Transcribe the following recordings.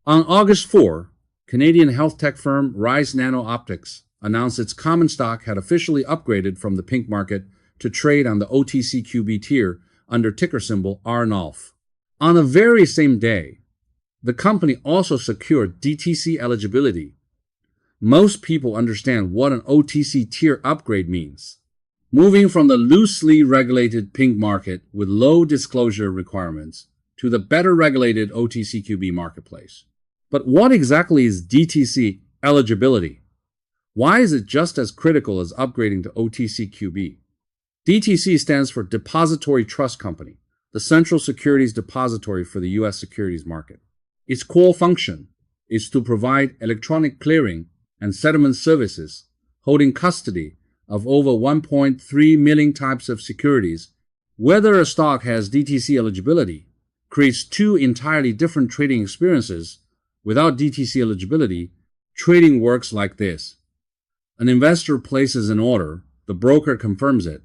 On August 4, Canadian health tech firm Rise Nano-Optics announced its common stock had officially upgraded from the pink market to trade on the OTCQB tier under ticker symbol RNOLF. On the very same day, the company also secured DTC eligibility. Most people understand what an OTC tier upgrade means. Moving from the loosely regulated pink market with low disclosure requirements to the better regulated OTCQB marketplace. But what exactly is DTC eligibility? Why is it just as critical as upgrading to OTCQB? DTC stands for Depository Trust Company, the central securities depository for the U.S. securities market. Its core function is to provide electronic clearing and settlement services, holding custody of over 1.3 million types of securities. Whether a stock has DTC eligibility creates two entirely different trading experiences. Without DTC eligibility, trading works like this. An investor places an order, the broker confirms it.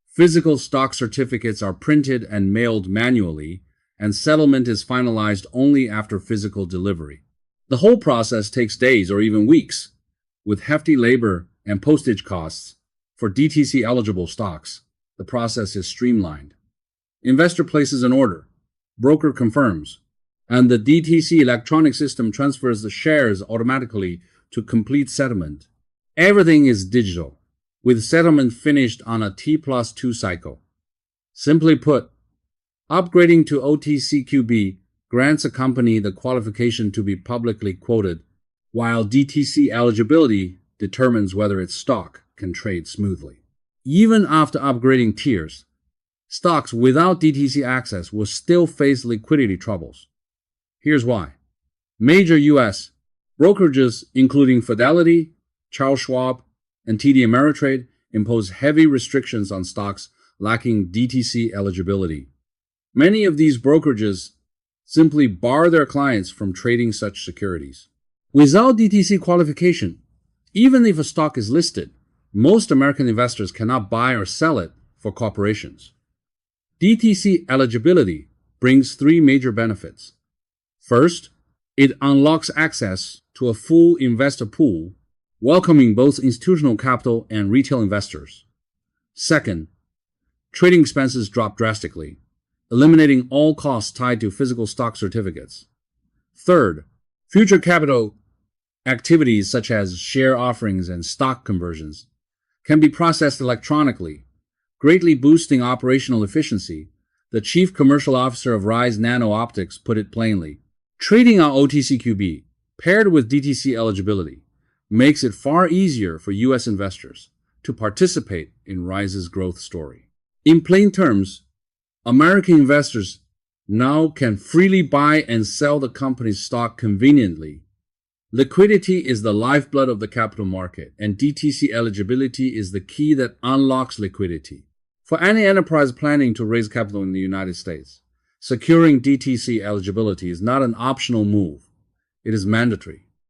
Physical stock certificates are printed and mailed manually, and settlement is finalized only after physical delivery. The whole process takes days or even weeks, with hefty labor and postage costs. For DTC-eligible stocks, the process is streamlined. Investor places an order, broker confirms, and the DTC electronic system transfers the shares automatically to complete settlement. Everything is digital, with settlement finished on a T+2 cycle. Simply put, upgrading to OTCQB grants a company the qualification to be publicly quoted, while DTC eligibility determines whether its stock can trade smoothly. Even after upgrading tiers, stocks without DTC access will still face liquidity troubles. Here's why. Major U.S. brokerages, including Fidelity, Charles Schwab, and TD Ameritrade, impose heavy restrictions on stocks lacking DTC eligibility. Many of these brokerages simply bar their clients from trading such securities. Without DTC qualification, even if a stock is listed, most American investors cannot buy or sell it for corporations. DTC eligibility brings three major benefits. First, it unlocks access to a full investor pool, welcoming both institutional capital and retail investors. Second, trading expenses drop drastically, eliminating all costs tied to physical stock certificates. Third, future capital activities such as share offerings and stock conversions can be processed electronically, greatly boosting operational efficiency. The chief commercial officer of Rise Nano-Optics put it plainly. Trading on OTCQB, paired with DTC eligibility, makes it far easier for U.S. investors to participate in Rise's growth story. In plain terms, American investors now can freely buy and sell the company's stock conveniently. Liquidity is the lifeblood of the capital market, and DTC eligibility is the key that unlocks liquidity. For any enterprise planning to raise capital in the United States, securing DTC eligibility is not an optional move. It is mandatory.